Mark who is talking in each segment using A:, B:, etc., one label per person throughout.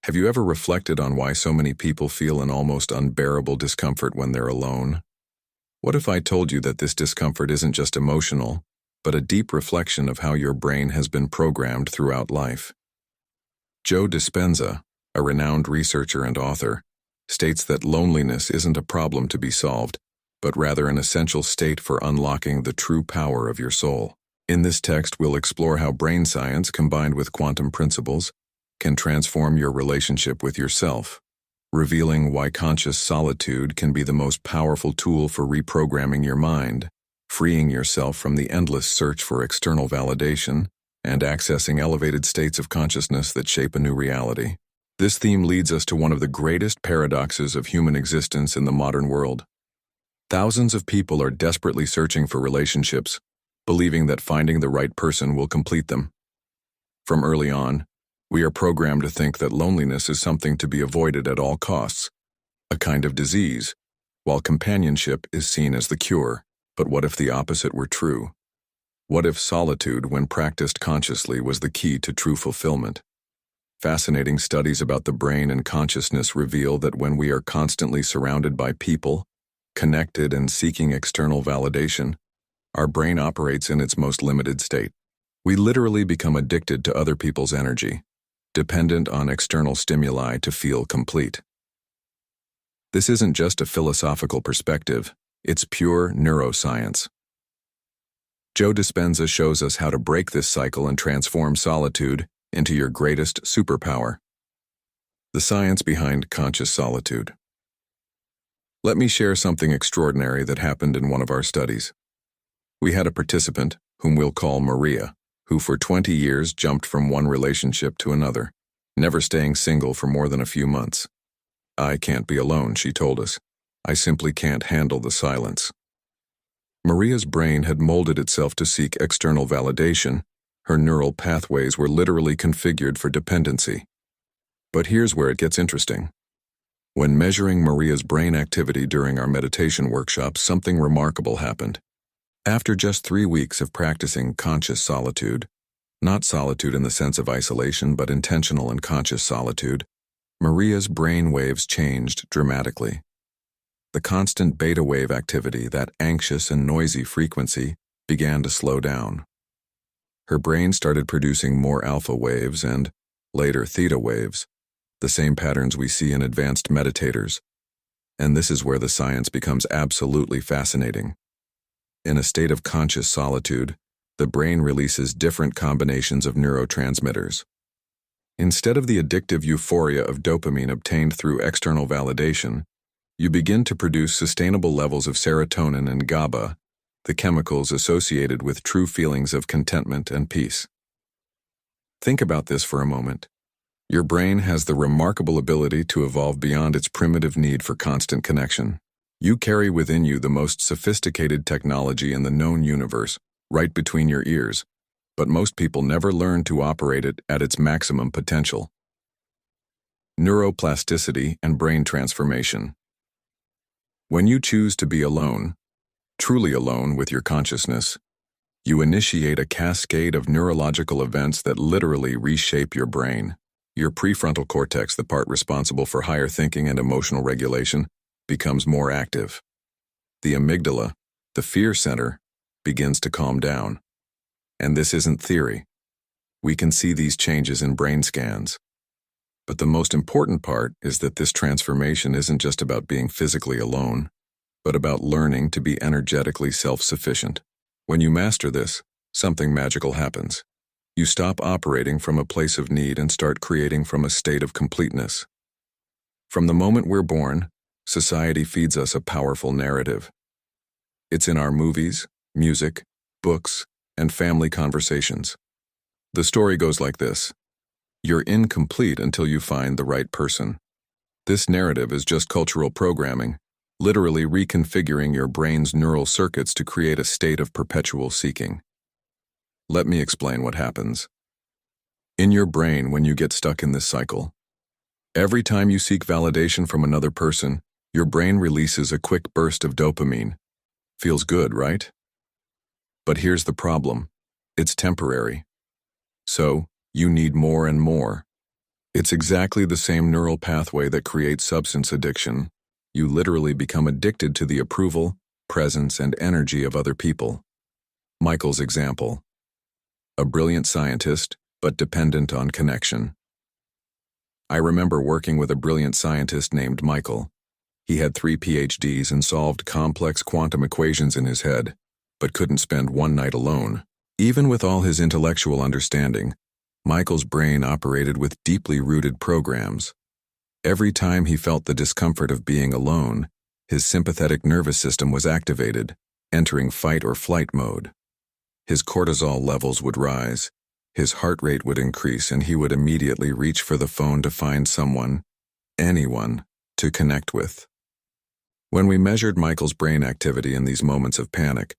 A: Have you ever reflected on why so many people feel an almost unbearable discomfort when they're alone? What if I told you that this discomfort isn't just emotional, but a deep reflection of how your brain has been programmed throughout life? Joe Dispenza, a renowned researcher and author, states that loneliness isn't a problem to be solved, but rather an essential state for unlocking the true power of your soul. In this text, we'll explore how brain science, combined with quantum principles, can transform your relationship with yourself, revealing why conscious solitude can be the most powerful tool for reprogramming your mind, freeing yourself from the endless search for external validation, and accessing elevated states of consciousness that shape a new reality. This theme leads us to one of the greatest paradoxes of human existence in the modern world. Thousands of people are desperately searching for relationships, believing that finding the right person will complete them. From early on, we are programmed to think that loneliness is something to be avoided at all costs, a kind of disease, while companionship is seen as the cure. But what if the opposite were true? What if solitude, when practiced consciously, was the key to true fulfillment? Fascinating studies about the brain and consciousness reveal that when we are constantly surrounded by people, connected and seeking external validation, our brain operates in its most limited state. We literally become addicted to other people's energy, dependent on external stimuli to feel complete. This isn't just a philosophical perspective, it's pure neuroscience. Joe Dispenza shows us how to break this cycle and transform solitude into your greatest superpower. The science behind conscious solitude. Let me share something extraordinary that happened in one of our studies. We had a participant, whom we'll call Maria, who for 20 years jumped from one relationship to another, never staying single for more than a few months. "I can't be alone," she told us. "I simply can't handle the silence." Maria's brain had molded itself to seek external validation. Her neural pathways were literally configured for dependency. But here's where it gets interesting. When measuring Maria's brain activity during our meditation workshops, something remarkable happened. After just 3 weeks of practicing conscious solitude, not solitude in the sense of isolation, but intentional and conscious solitude, Maria's brain waves changed dramatically. The constant beta wave activity, that anxious and noisy frequency, began to slow down. Her brain started producing more alpha waves and, later, theta waves, the same patterns we see in advanced meditators. And this is where the science becomes absolutely fascinating. In a state of conscious solitude, the brain releases different combinations of neurotransmitters. Instead of the addictive euphoria of dopamine obtained through external validation, you begin to produce sustainable levels of serotonin and GABA, the chemicals associated with true feelings of contentment and peace. Think about this for a moment. Your brain has the remarkable ability to evolve beyond its primitive need for constant connection. You carry within you the most sophisticated technology in the known universe, right between your ears, but most people never learn to operate it at its maximum potential. Neuroplasticity and brain transformation. When you choose to be alone, truly alone with your consciousness, you initiate a cascade of neurological events that literally reshape your brain. Your prefrontal cortex, the part responsible for higher thinking and emotional regulation, becomes more active. The amygdala, the fear center, begins to calm down. And this isn't theory. We can see these changes in brain scans. But the most important part is that this transformation isn't just about being physically alone, but about learning to be energetically self-sufficient. When you master this, something magical happens. You stop operating from a place of need and start creating from a state of completeness. From the moment we're born, society feeds us a powerful narrative. It's in our movies, music, books, and family conversations. The story goes like this. You're incomplete until you find the right person. This narrative is just cultural programming, literally reconfiguring your brain's neural circuits to create a state of perpetual seeking. Let me explain what happens. In your brain, when you get stuck in this cycle, every time you seek validation from another person, your brain releases a quick burst of dopamine. Feels good, right? But here's the problem. It's temporary. So, you need more and more. It's exactly the same neural pathway that creates substance addiction. You literally become addicted to the approval, presence, and energy of other people. Michael's example. A brilliant scientist, but dependent on connection. I remember working with a brilliant scientist named Michael. He had 3 PhDs and solved complex quantum equations in his head, but couldn't spend one night alone. Even with all his intellectual understanding, Michael's brain operated with deeply rooted programs. Every time he felt the discomfort of being alone, his sympathetic nervous system was activated, entering fight or flight mode. His cortisol levels would rise, his heart rate would increase, and he would immediately reach for the phone to find someone, anyone, to connect with. When we measured Michael's brain activity in these moments of panic,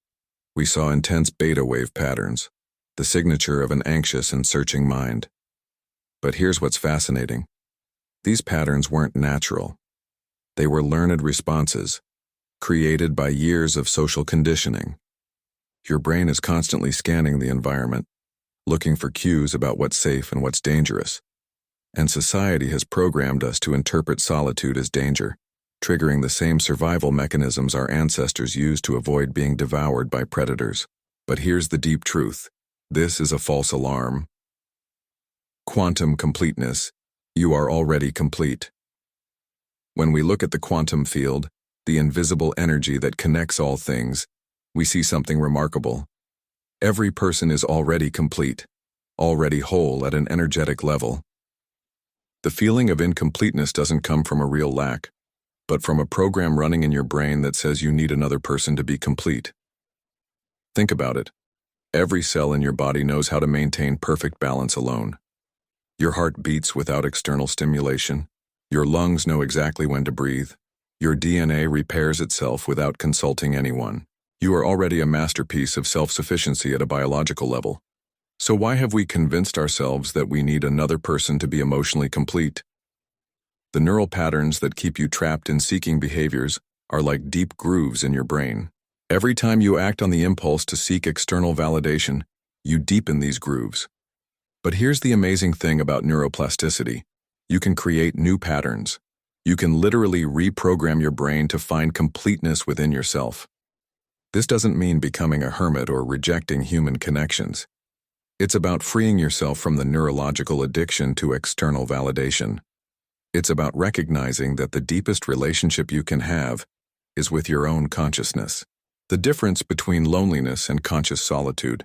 A: we saw intense beta wave patterns, the signature of an anxious and searching mind. But here's what's fascinating. These patterns weren't natural. They were learned responses, created by years of social conditioning. Your brain is constantly scanning the environment, looking for cues about what's safe and what's dangerous. And society has programmed us to interpret solitude as danger, triggering the same survival mechanisms our ancestors used to avoid being devoured by predators. But here's the deep truth. This is a false alarm. Quantum completeness. You are already complete. When we look at the quantum field, the invisible energy that connects all things, we see something remarkable. Every person is already complete, already whole at an energetic level. The feeling of incompleteness doesn't come from a real lack, but from a program running in your brain that says you need another person to be complete. Think about it. Every cell in your body knows how to maintain perfect balance alone. Your heart beats without external stimulation. Your lungs know exactly when to breathe. Your DNA repairs itself without consulting anyone. You are already a masterpiece of self-sufficiency at a biological level. So why have we convinced ourselves that we need another person to be emotionally complete? The neural patterns that keep you trapped in seeking behaviors are like deep grooves in your brain. Every time you act on the impulse to seek external validation, you deepen these grooves. But here's the amazing thing about neuroplasticity. You can create new patterns. You can literally reprogram your brain to find completeness within yourself. This doesn't mean becoming a hermit or rejecting human connections. It's about freeing yourself from the neurological addiction to external validation. It's about recognizing that the deepest relationship you can have is with your own consciousness. The difference between loneliness and conscious solitude.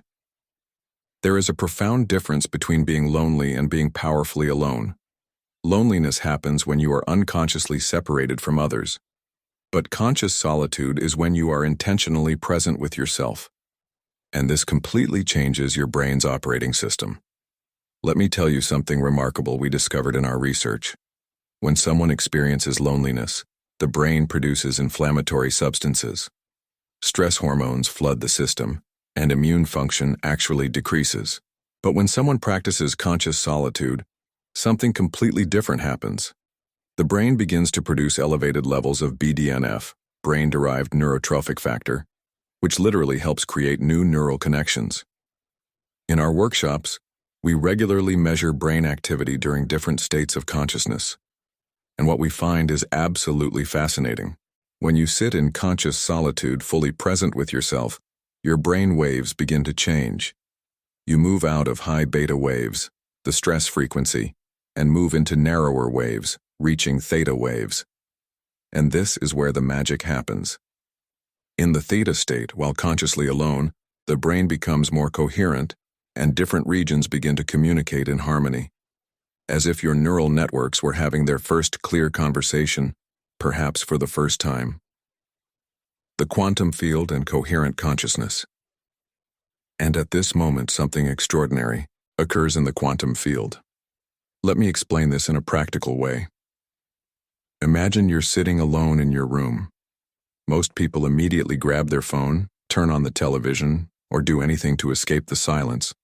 A: There is a profound difference between being lonely and being powerfully alone. Loneliness happens when you are unconsciously separated from others. But conscious solitude is when you are intentionally present with yourself. And this completely changes your brain's operating system. Let me tell you something remarkable we discovered in our research. When someone experiences loneliness, the brain produces inflammatory substances. Stress hormones flood the system, and immune function actually decreases. But when someone practices conscious solitude, something completely different happens. The brain begins to produce elevated levels of BDNF, brain-derived neurotrophic factor, which literally helps create new neural connections. In our workshops, we regularly measure brain activity during different states of consciousness. And what we find is absolutely fascinating. When you sit in conscious solitude, fully present with yourself, your brain waves begin to change. You move out of high beta waves, the stress frequency, and move into narrower waves, reaching theta waves. And this is where the magic happens. In the theta state, while consciously alone, the brain becomes more coherent, and different regions begin to communicate in harmony. As if your neural networks were having their first clear conversation, perhaps for the first time. The quantum field and coherent consciousness. And at this moment, something extraordinary occurs in the quantum field. Let me explain this in a practical way. Imagine you're sitting alone in your room. Most people immediately grab their phone, turn on the television, or do anything to escape the silence.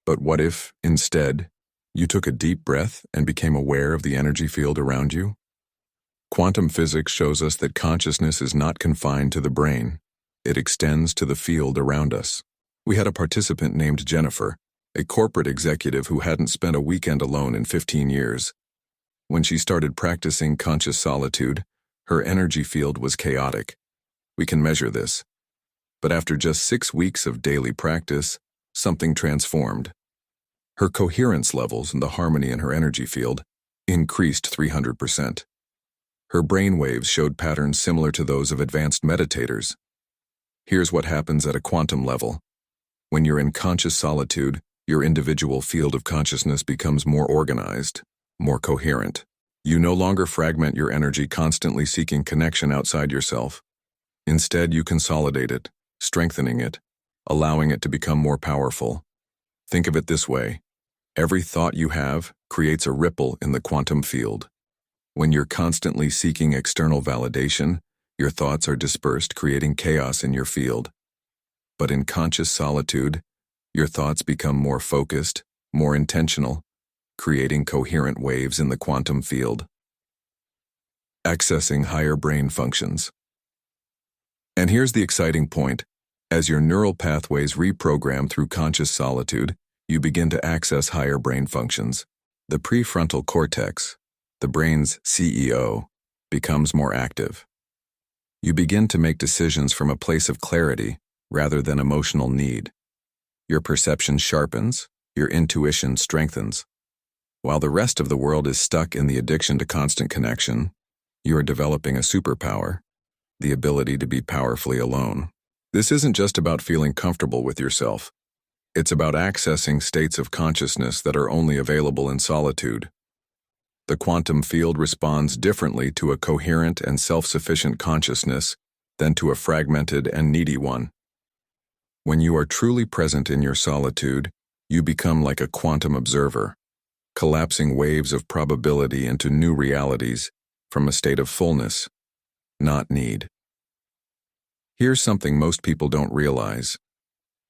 A: But what if, instead, you took a deep breath and became aware of the energy field around you? Quantum physics shows us that consciousness is not confined to the brain. It extends to the field around us. We had a participant named Jennifer, a corporate executive who hadn't spent a weekend alone in 15 years. When she started practicing conscious solitude, her energy field was chaotic. We can measure this. But after just 6 weeks of daily practice, something transformed. Her coherence levels and the harmony in her energy field increased 300%. Her brain waves showed patterns similar to those of advanced meditators. Here's what happens at a quantum level. When you're in conscious solitude, your individual field of consciousness becomes more organized, more coherent. You no longer fragment your energy constantly seeking connection outside yourself. Instead, you consolidate it, strengthening it, allowing it to become more powerful. Think of it this way. Every thought you have creates a ripple in the quantum field. When you're constantly seeking external validation, your thoughts are dispersed, creating chaos in your field. But in conscious solitude, your thoughts become more focused, more intentional, creating coherent waves in the quantum field. Accessing higher brain functions. And here's the exciting point. As your neural pathways reprogram through conscious solitude, you begin to access higher brain functions. The prefrontal cortex, the brain's CEO, becomes more active. You begin to make decisions from a place of clarity rather than emotional need. Your perception sharpens, your intuition strengthens. While the rest of the world is stuck in the addiction to constant connection, you are developing a superpower, the ability to be powerfully alone. This isn't just about feeling comfortable with yourself. It's about accessing states of consciousness that are only available in solitude. The quantum field responds differently to a coherent and self-sufficient consciousness than to a fragmented and needy one. When you are truly present in your solitude, you become like a quantum observer, collapsing waves of probability into new realities from a state of fullness, not need. Here's something most people don't realize.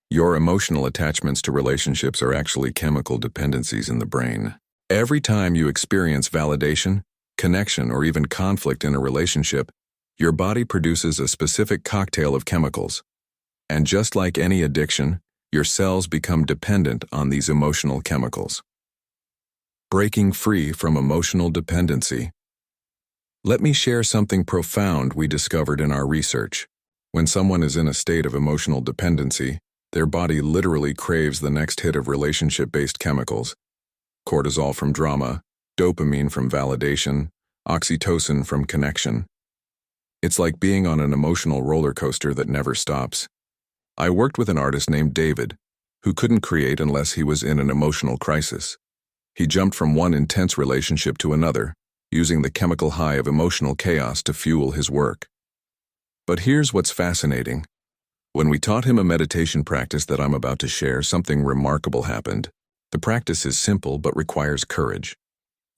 A: Your emotional attachments to relationships are actually chemical dependencies in the brain. Every time you experience validation, connection, or even conflict in a relationship, your body produces a specific cocktail of chemicals. And just like any addiction, your cells become dependent on these emotional chemicals. Breaking free from emotional dependency. Let me share something profound we discovered in our research. When someone is in a state of emotional dependency, their body literally craves the next hit of relationship-based chemicals. Cortisol from drama, dopamine from validation, oxytocin from connection. It's like being on an emotional roller coaster that never stops. I worked with an artist named David, who couldn't create unless he was in an emotional crisis. He jumped from one intense relationship to another, using the chemical high of emotional chaos to fuel his work. But here's what's fascinating. When we taught him a meditation practice that I'm about to share, something remarkable happened. The practice is simple but requires courage.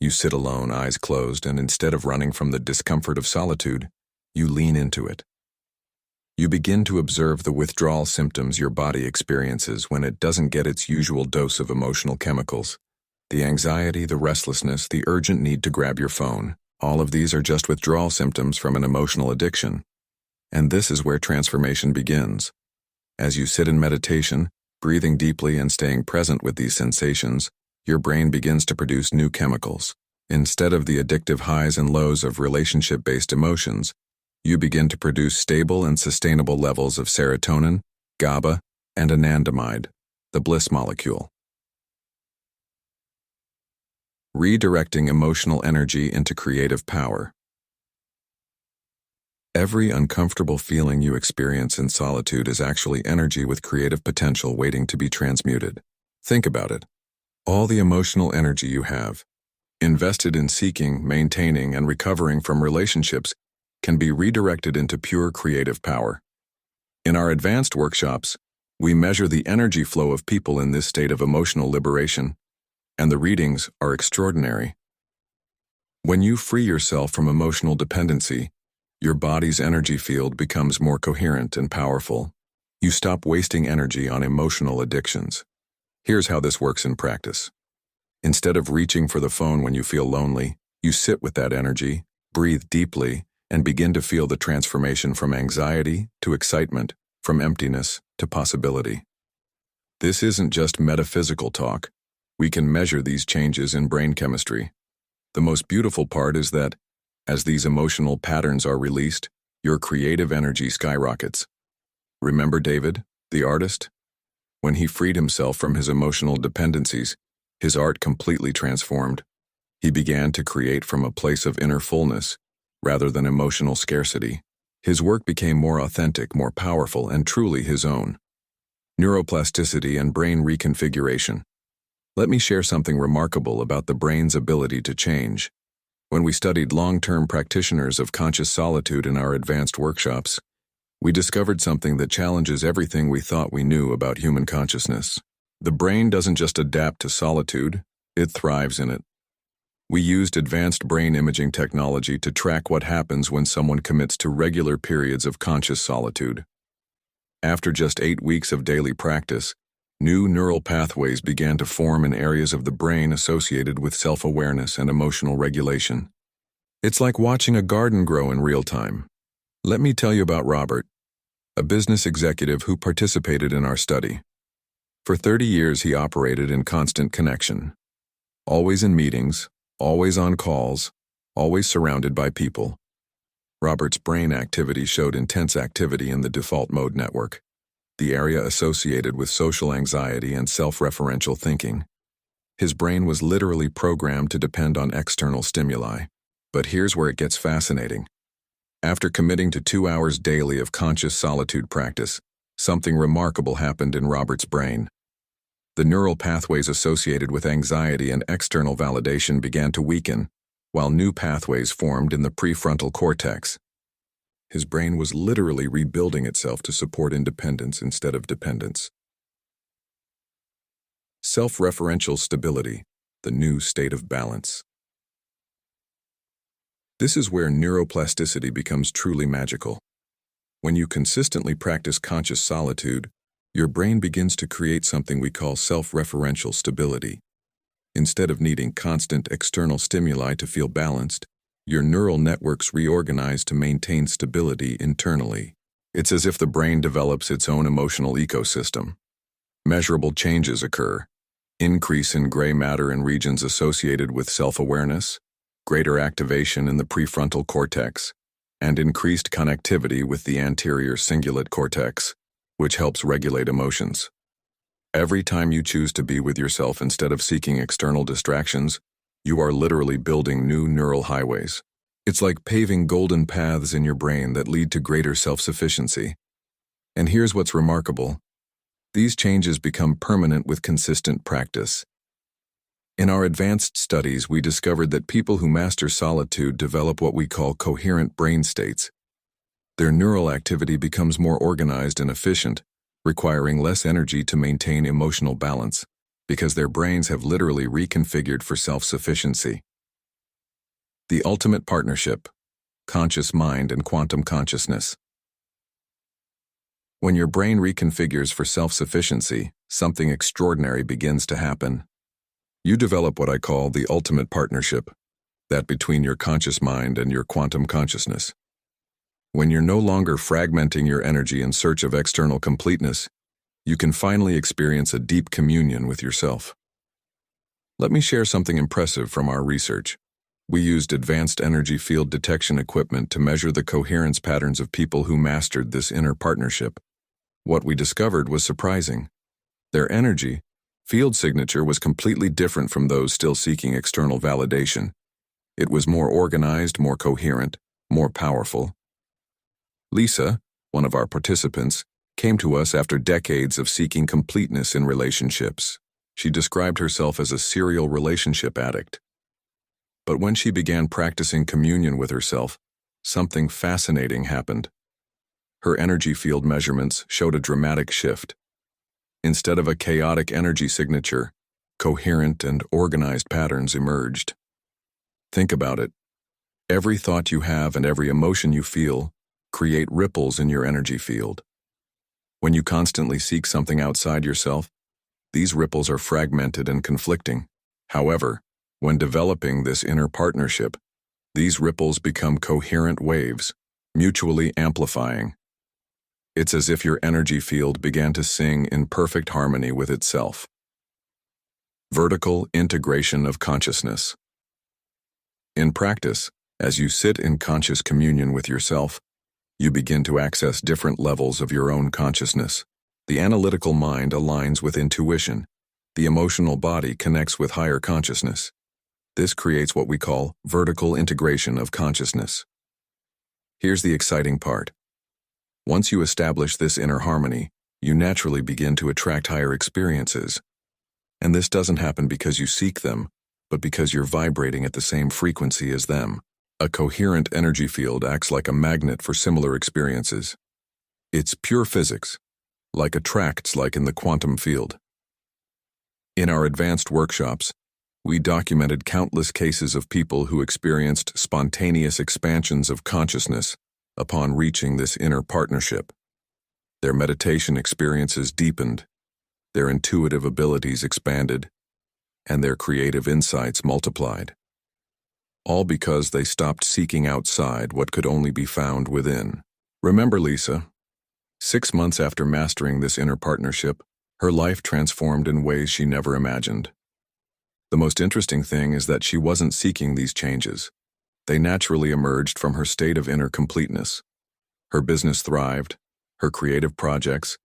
A: You sit alone, eyes closed, and instead of running from the discomfort of solitude, you lean into it. You begin to observe the withdrawal symptoms your body experiences when it doesn't get its usual dose of emotional chemicals. The anxiety, the restlessness, the urgent need to grab your phone. All of these are just withdrawal symptoms from an emotional addiction. And this is where transformation begins. As you sit in meditation, breathing deeply and staying present with these sensations, your brain begins to produce new chemicals. Instead of the addictive highs and lows of relationship-based emotions, you begin to produce stable and sustainable levels of serotonin, GABA, and anandamide, the bliss molecule. Redirecting emotional energy into creative power. Every uncomfortable feeling you experience in solitude is actually energy with creative potential waiting to be transmuted. Think about it. All the emotional energy you have, invested in seeking, maintaining, and recovering from relationships, can be redirected into pure creative power. In our advanced workshops, we measure the energy flow of people in this state of emotional liberation, and the readings are extraordinary. When you free yourself from emotional dependency, your body's energy field becomes more coherent and powerful. You stop wasting energy on emotional addictions. Here's how this works in practice. Instead of reaching for the phone when you feel lonely, you sit with that energy, breathe deeply, and begin to feel the transformation from anxiety to excitement, from emptiness to possibility. This isn't just metaphysical talk. We can measure these changes in brain chemistry. The most beautiful part is that, as these emotional patterns are released, your creative energy skyrockets. Remember David, the artist? When he freed himself from his emotional dependencies, his art completely transformed. He began to create from a place of inner fullness, rather than emotional scarcity. His work became more authentic, more powerful, and truly his own. Neuroplasticity and brain reconfiguration. Let me share something remarkable about the brain's ability to change. When we studied long-term practitioners of conscious solitude in our advanced workshops, we discovered something that challenges everything we thought we knew about human consciousness. The brain doesn't just adapt to solitude, it thrives in it. We used advanced brain imaging technology to track what happens when someone commits to regular periods of conscious solitude. After just 8 weeks of daily practice, new neural pathways began to form in areas of the brain associated with self-awareness and emotional regulation. It's like watching a garden grow in real time. Let me tell you about Robert, a business executive who participated in our study. For 30 years he operated in constant connection. Always in meetings, always on calls, always surrounded by people. Robert's brain activity showed intense activity in the default mode network, the area associated with social anxiety and self-referential thinking. His brain was literally programmed to depend on external stimuli. But here's where it gets fascinating. After committing to 2 hours daily of conscious solitude practice, something remarkable happened in Robert's brain. The neural pathways associated with anxiety and external validation began to weaken, while new pathways formed in the prefrontal cortex. His brain was literally rebuilding itself to support independence instead of dependence. Self-referential stability, the new state of balance. This is where neuroplasticity becomes truly magical. When you consistently practice conscious solitude, your brain begins to create something we call self-referential stability. Instead of needing constant external stimuli to feel balanced, your neural networks reorganize to maintain stability internally. It's as if the brain develops its own emotional ecosystem. Measurable changes occur. Increase in gray matter in regions associated with self-awareness, greater activation in the prefrontal cortex, and increased connectivity with the anterior cingulate cortex, which helps regulate emotions. Every time you choose to be with yourself instead of seeking external distractions, you are literally building new neural highways. It's like paving golden paths in your brain that lead to greater self-sufficiency. And here's what's remarkable. These changes become permanent with consistent practice. In our advanced studies, we discovered that people who master solitude develop what we call coherent brain states. Their neural activity becomes more organized and efficient, requiring less energy to maintain emotional balance, because their brains have literally reconfigured for self-sufficiency. The ultimate partnership, conscious mind and quantum consciousness. When your brain reconfigures for self-sufficiency, something extraordinary begins to happen. You develop what I call the ultimate partnership, that between your conscious mind and your quantum consciousness. When you're no longer fragmenting your energy in search of external completeness, you can finally experience a deep communion with yourself. Let me share something impressive from our research. We used advanced energy field detection equipment to measure the coherence patterns of people who mastered this inner partnership. What we discovered was surprising. Their energy field signature was completely different from those still seeking external validation. It was more organized, more coherent, more powerful. Lisa, one of our participants, came to us after decades of seeking completeness in relationships. She described herself as a serial relationship addict. But when she began practicing communion with herself, something fascinating happened. Her energy field measurements showed a dramatic shift. Instead of a chaotic energy signature, coherent and organized patterns emerged. Think about it. Every thought you have and every emotion you feel create ripples in your energy field. When you constantly seek something outside yourself, these ripples are fragmented and conflicting. However, when developing this inner partnership, these ripples become coherent waves, mutually amplifying. It's as if your energy field began to sing in perfect harmony with itself. Vertical integration of consciousness. In practice, as you sit in conscious communion with yourself, you begin to access different levels of your own consciousness. The analytical mind aligns with intuition. The emotional body connects with higher consciousness. This creates what we call vertical integration of consciousness. Here's the exciting part. Once you establish this inner harmony, you naturally begin to attract higher experiences. And this doesn't happen because you seek them, but because you're vibrating at the same frequency as them. A coherent energy field acts like a magnet for similar experiences. It's pure physics, like attracts like in the quantum field. In our advanced workshops, we documented countless cases of people who experienced spontaneous expansions of consciousness upon reaching this inner partnership. Their meditation experiences deepened, their intuitive abilities expanded, and their creative insights multiplied. All because they stopped seeking outside what could only be found within. Remember Lisa? 6 months after mastering this inner partnership, her life transformed in ways she never imagined. The most interesting thing is that she wasn't seeking these changes. They naturally emerged from her state of inner completeness. Her business thrived, her creative projects,